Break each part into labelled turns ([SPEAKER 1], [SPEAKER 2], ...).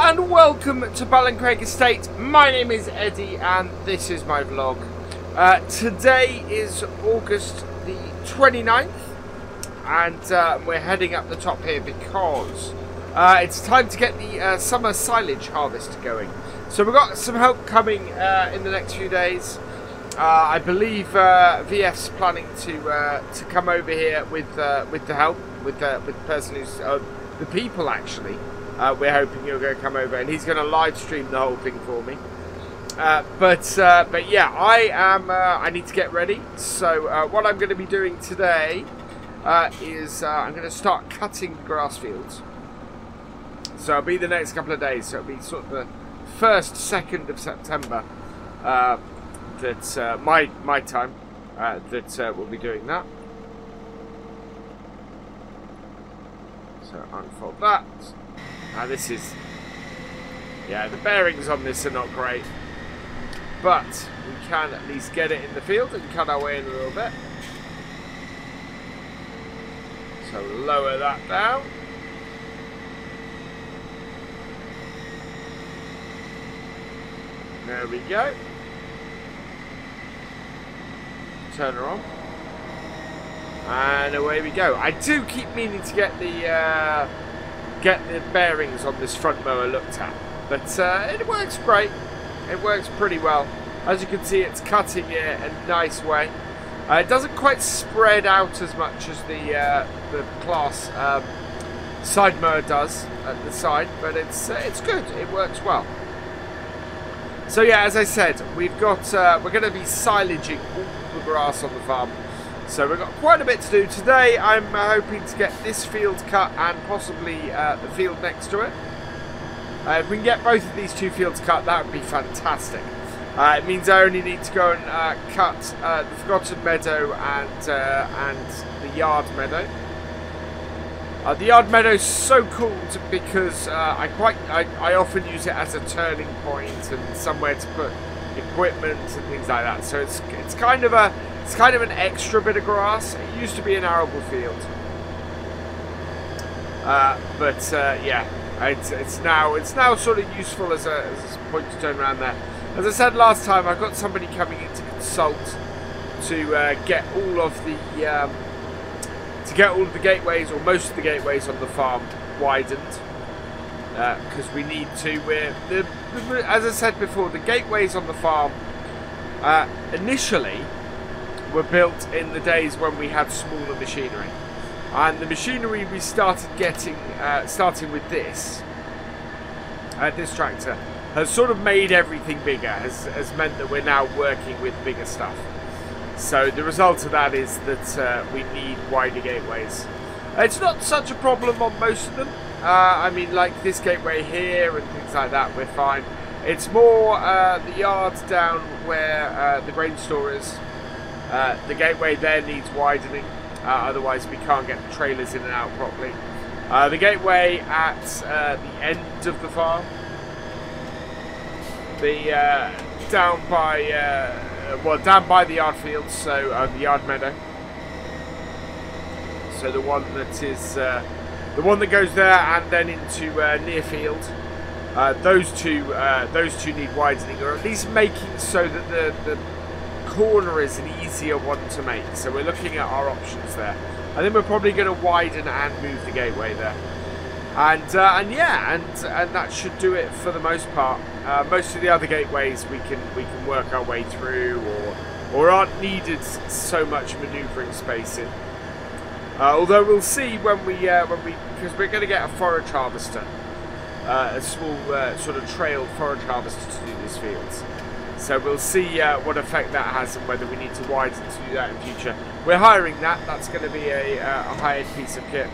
[SPEAKER 1] and welcome to BallinCraig Estate. My name is Eddie and this is my vlog. Today is August the 29th and we're heading up the top here because it's time to get the summer silage harvest going. So we've got some help coming in the next few days. I believe VF's planning to come over here with the help, with the person who's the people actually. We're hoping you're going to come over, and he's going to live stream the whole thing for me. But yeah, I need to get ready. So what I'm going to be doing today is I'm going to start cutting the grass fields. So it'll be the next couple of days. So it'll be sort of the 1st, 2nd of September. That's my time that we'll be doing that. So unfold that. Now this is, yeah, the bearings on this are not great, but we can at least get it in the field and cut our way in a little bit. So lower that down. There we go. Turn her on. And away we go. I do keep meaning to get the bearings on this front mower looked at, but it works great. It works pretty well. As you can see, it's cutting it a nice way. It doesn't quite spread out as much as the class side mower does at the side, but it's good. It works well. So yeah, as I said, we've got we're going to be silaging all the grass on the farm. So we've got quite a bit to do today. I'm hoping to get this field cut and possibly the field next to it. If we can get both of these two fields cut, that would be fantastic. It means I only need to go and cut the Forgotten Meadow and the Yard Meadow. The Yard Meadow is so cool because I often use it as a turning point and somewhere to put equipment and things like that. So it's kind of an extra bit of grass. It used to be an arable field, but yeah, it's now sort of useful as a point to turn around there. As I said last time, I've got somebody coming in to consult to get all of the gateways, or most of the gateways on the farm, widened because we need to. As I said before, the gateways on the farm initially were built in the days when we had smaller machinery, and the machinery we started getting, starting with this tractor, has sort of made everything bigger, has meant that we're now working with bigger stuff. So the result of that is that we need wider gateways. It's not such a problem on most of them. I mean, like this gateway here and things like that, we're fine. It's more the yards down where the grain store is. The gateway there needs widening, otherwise we can't get the trailers in and out properly. The gateway at the end of the farm, down by the yard fields, so the yard meadow. So the one that is the one that goes there and then into near field. Those two need widening, or at least making so that the corner is an easier one to make. So we're looking at our options there. I think we're probably going to widen and move the gateway there, and that should do it for the most part. Most of the other gateways we can work our way through, or aren't needed so much manoeuvring space in. Although we'll see when we because we're going to get a forage harvester, a small sort of trail forage harvester to do these fields. So we'll see what effect that has and whether we need to widen to do that in future. We're hiring that. That's going to be a hired piece of kit.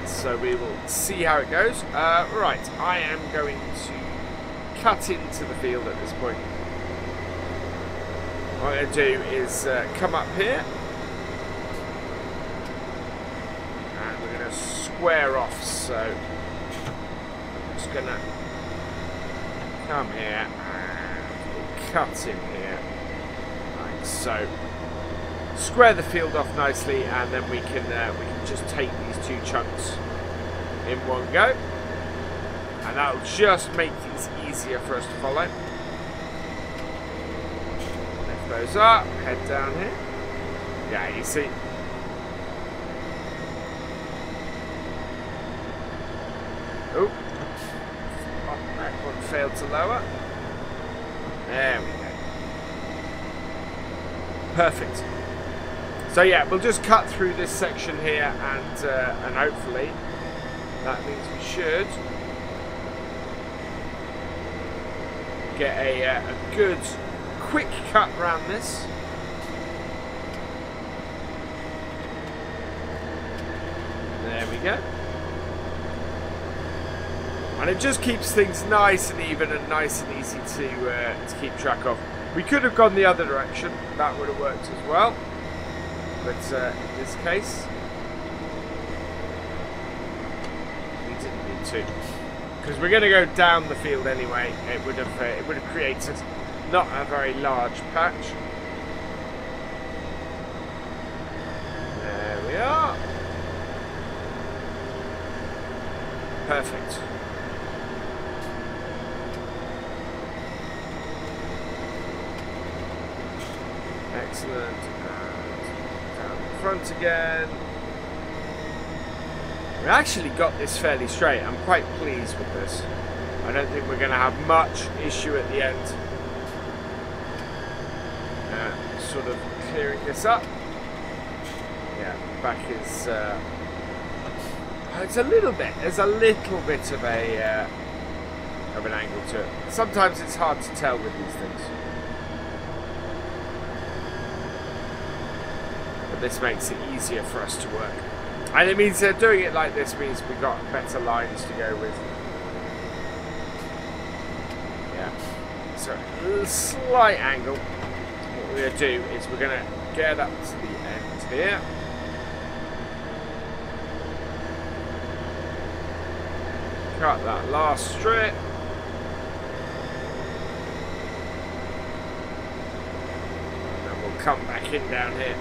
[SPEAKER 1] So we will see how it goes. Right, I am going to cut into the field at this point. What I'm going to do is come up here. And we're going to square off. So I'm just going to come here and we'll cut in here, like so. Square the field off nicely, and then we can just take these two chunks in one go. And that'll just make things easier for us to follow. Lift those up, head down here. Yeah, you see. Oh, that one failed to lower. There we go. Perfect. So yeah, we'll just cut through this section here, and hopefully that means we should get a good quick cut around this. There we go. And it just keeps things nice and even and nice and easy to keep track of. We could have gone the other direction. That would have worked as well. But in this case, we didn't need to. Because we're going to go down the field anyway. It would have created not a very large patch. There we are. Perfect. Excellent. And down the front again. We actually got this fairly straight. I'm quite pleased with this. I don't think we're going to have much issue at the end. Sort of clearing this up. Yeah, back is. It's a little bit. There's a little bit of an angle to it. Sometimes it's hard to tell with these things. But this makes it easier for us to work. And it means doing it like this means we've got better lines to go with. Yeah. So a slight angle. What we're going to do is we're going to get up to the end here. Cut that last strip. And then we'll come back in down here.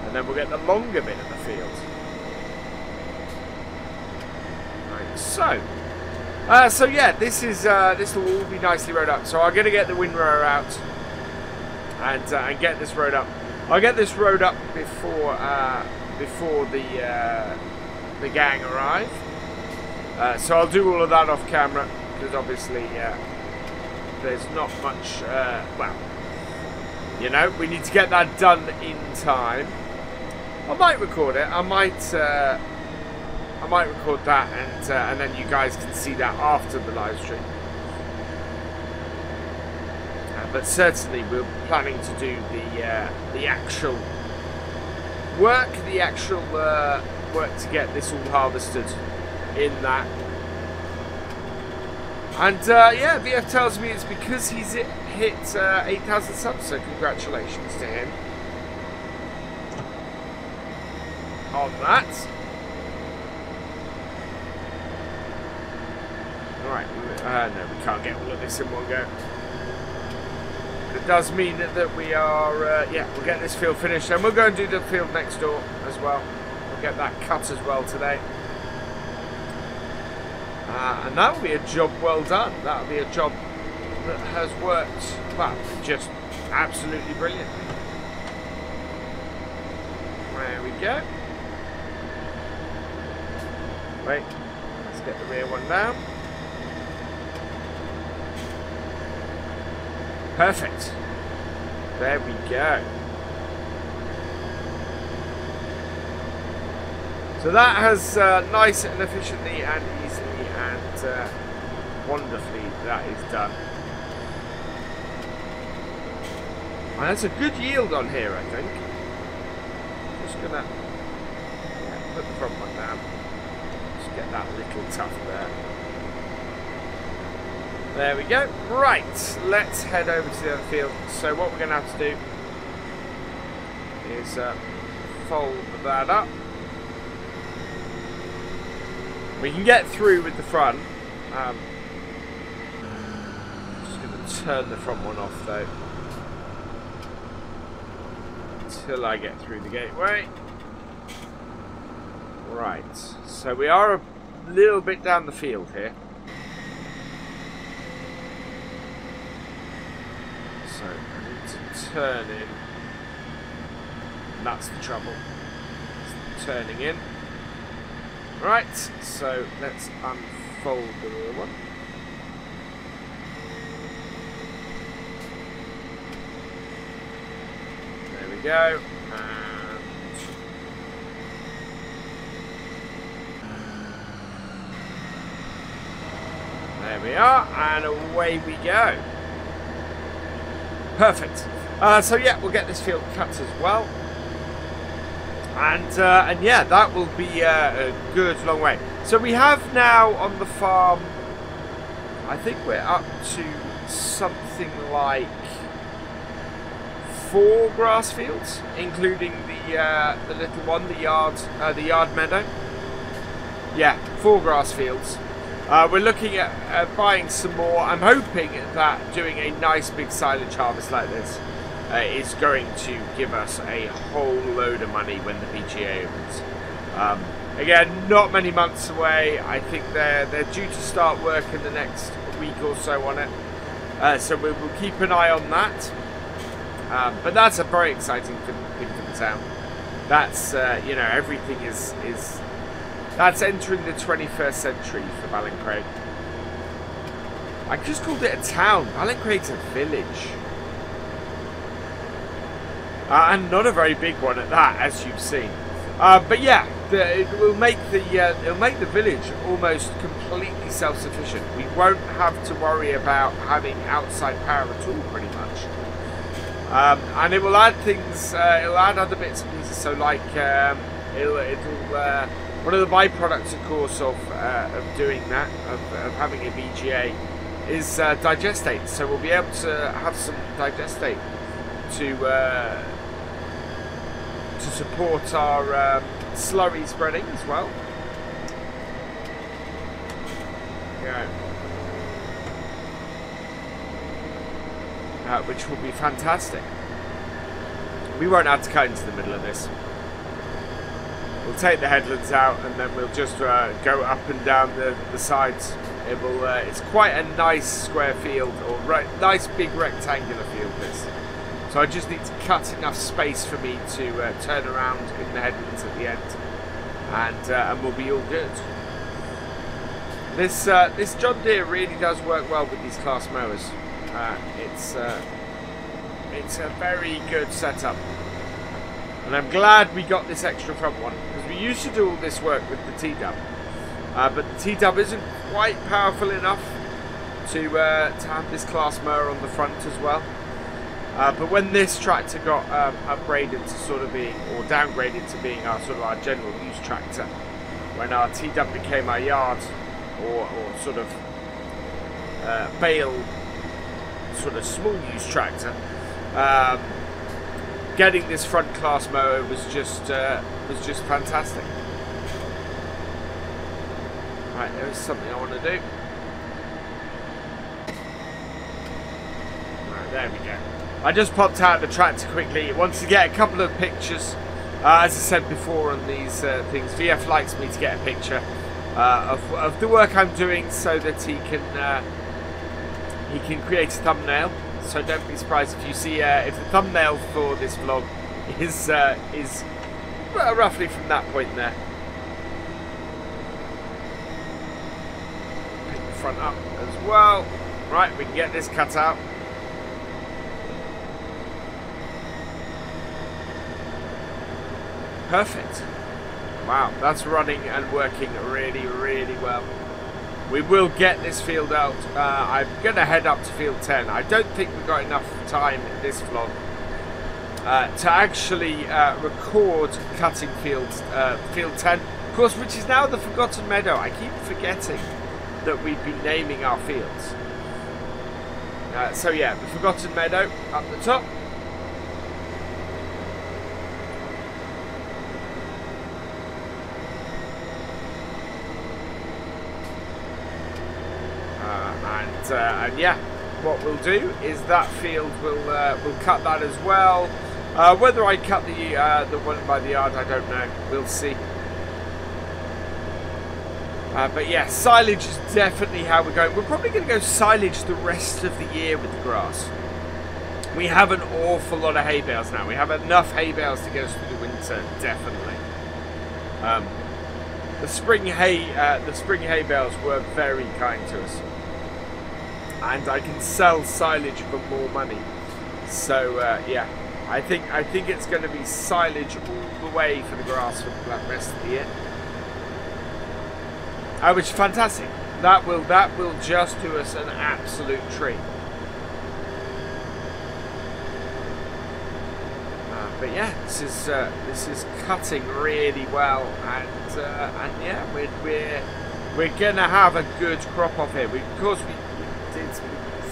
[SPEAKER 1] And then we'll get the longer bit of the field. Like so. So yeah, this will all be nicely rowed up. So I'm going to get the windrower out and get this rowed up. I'll get this rowed up before the gang arrive. So I'll do all of that off camera because obviously there's not much. Well, you know, we need to get that done in time. I might record it. I might record that, and then you guys can see that after the live stream. But certainly, we're planning to do the actual work, work to get this all harvested in that. And yeah, VF tells me it's because he's hit 8,000 subs. So congratulations to him on that. Alright, no, we can't get all of this in one go. But it does mean that we are, yeah, we'll get this field finished. And we'll go and do the field next door as well. We'll get that cut as well today. And that will be a job well done. That will be a job that has worked, well, just absolutely brilliantly. There we go. Wait, let's get the rear one down. Perfect. There we go. So that has nice and efficiently and easily and wonderfully that is done. And that's a good yield on here, I think. Just gonna put the front one down. Just get that little tuft there. There we go. Right, let's head over to the other field. So what we're going to have to do is fold that up. We can get through with the front. Just going to turn the front one off though, until I get through the gateway. Right, So we are a little bit down the field here. So I need to turn in. And that's the trouble. It's turning in. Right, so let's unfold the rear one. There we go. There we are, and away we go. Perfect. So yeah, we'll get this field cut as well. And yeah, that will be a good long way. So we have now on the farm, I think we're up to something like 4 grass fields, including the little one, the yard meadow. Yeah, 4 grass fields. We're looking at buying some more. I'm hoping that doing a nice big silage harvest like this is going to give us a whole load of money when the BGA opens. Again, not many months away. I think they're due to start work in the next week or so on it. So we will keep an eye on that. But that's a very exciting thing for the town. That's you know, everything is that's entering the 21st century for BallinCraig. I just called it a town. BallinCraig's a village. And not a very big one at that, as you've seen. But yeah, it'll make the village almost completely self-sufficient. We won't have to worry about having outside power at all, pretty much. And it will add things. It'll add other bits and pieces. So, like, one of the byproducts, of course, of doing that, of having a BGA, is digestate. So we'll be able to have some digestate to support our slurry spreading as well. Yeah. Which will be fantastic. We won't have to cut into the middle of this. We'll take the headlands out and then we'll just go up and down the sides. It will. It's quite a nice square field, or nice big rectangular field, this. So I just need to cut enough space for me to turn around in the headlands at the end, and we'll be all good. This John Deere really does work well with these class mowers. It's a very good setup, and I'm glad we got this extra front one, because we used to do all this work with the T-Dub, but the T-Dub isn't quite powerful enough to have this class mower on the front as well. But when this tractor got upgraded to sort of being, or downgraded to being our general use tractor, when our T-Dub became our yard or sort of bale sort of small use tractor, getting this front class mower was just fantastic. Right, there's something I want to do. Right, there we go. I just popped out the tractor quickly. Wanted to get a couple of pictures. As I said before on these things, VF likes me to get a picture of the work I'm doing, so that he can create a thumbnail. So don't be surprised if you see if the thumbnail for this vlog is roughly from that point there. Pick the front up as well. Right, we can get this cut out. Perfect. Wow, that's running and working really, really well. We will get this field out. I'm going to head up to field 10. I don't think we've got enough time in this vlog to actually record cutting field 10. Of course, which is now the Forgotten Meadow. I keep forgetting that we've been naming our fields. So yeah, the Forgotten Meadow up the top. And yeah, what we'll do is that field we'll cut that as well. Whether I cut the one by the yard, I don't know. We'll see. But yeah, silage is definitely how we're going. We're probably going to go silage the rest of the year with the grass. We have an awful lot of hay bales now. We have enough hay bales to get us through the winter, definitely. The spring hay bales were very kind to us, and I can sell silage for more money. So yeah, I think it's going to be silage all the way for the grass for the rest of the year. Which is fantastic. That will just do us an absolute treat. But yeah, this is cutting really well, and yeah, we're gonna have a good crop off here. Of course we did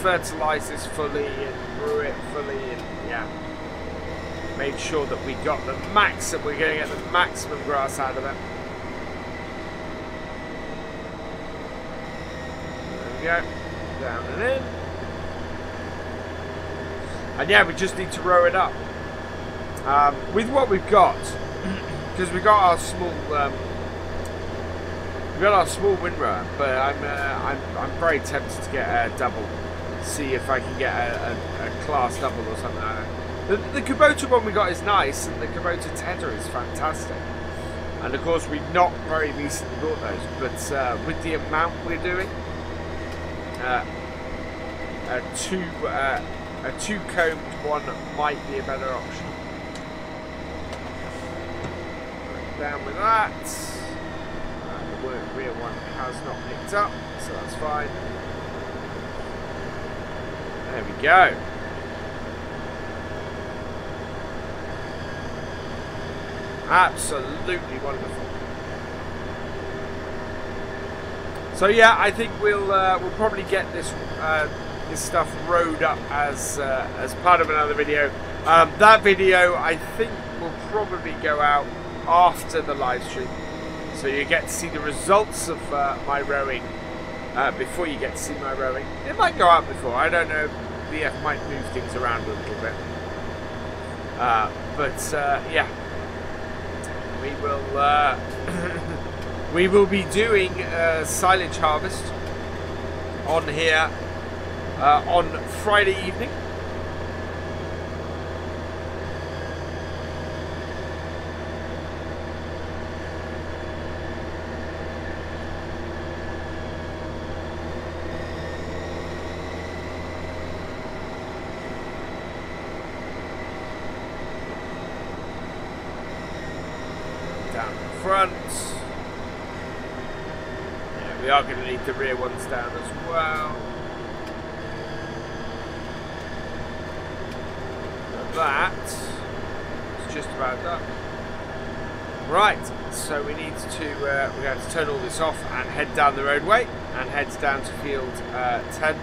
[SPEAKER 1] fertilise this fully and grew it fully, and yeah, made sure that we got the max, that we're gonna get the maximum grass out of it. There we go, down and in, and yeah, we just need to row it up. With what we've got, because we got our small, windrower, but I'm very tempted to get a double, see if I can get a class double or something like that. The Kubota one we got is nice, and the Kubota Tedder is fantastic, and of course we've not very recently bought those, but with the amount we're doing, a two-combed one might be a better option. Down with that. The rear one has not picked up, so that's fine. There we go. Absolutely wonderful. So yeah, I think we'll probably get this this stuff rowed up as part of another video. That video I think will probably go out after the live stream, so you get to see the results of my rowing before you get to see my rowing. It might go out before, I don't know. BF might move things around a little bit, but yeah, we will we will be doing silage harvest on here on Friday evening. Front. Yeah, we are going to need the rear ones down as well. But that is just about done. Right, so we need to we're going to turn all this off and head down the roadway and head down to field 10.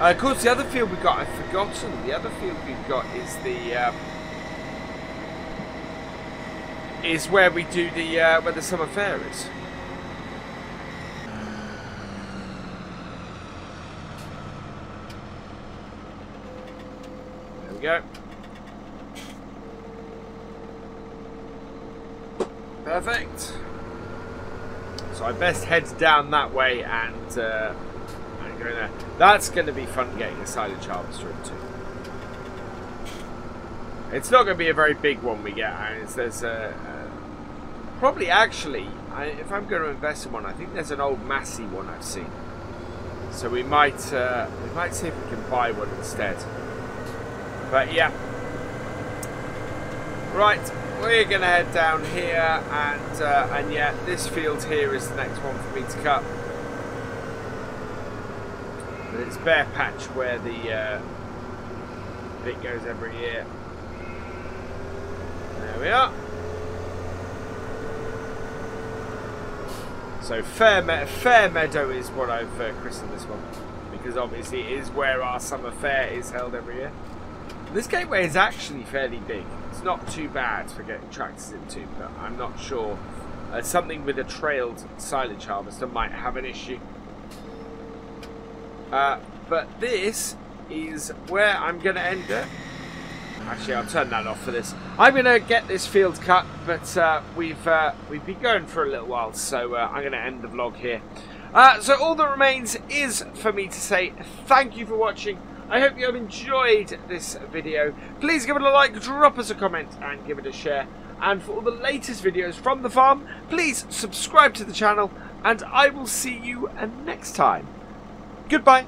[SPEAKER 1] Of course, the other field we've got, I've forgotten. The other field we've got is the where we do the where the summer fair is. There we go. Perfect. So I best head down that way and go there. That's going to be fun getting a silage harvester into. It's not going to be a very big one we get. There's probably actually, if I'm going to invest in one, I think there's an old Massey one I've seen. So we might see if we can buy one instead. But yeah, right, we're going to head down here, and yeah, this field here is the next one for me to cut. But it's bare patch where the bit goes every year. There we are. So Fair Meadow is what I've christened this one, because obviously it is where our summer fair is held every year. This gateway is actually fairly big. It's not too bad for getting tractors into, but I'm not sure. Something with a trailed silage harvester might have an issue. But this is where I'm going to end it. Actually, I'll turn that off for this. I'm going to get this field cut, but we've been going for a little while, so I'm going to end the vlog here. So all that remains is for me to say thank you for watching. I hope you have enjoyed this video. Please give it a like, drop us a comment, and give it a share. And for all the latest videos from the farm, please subscribe to the channel, and I will see you next time. Goodbye.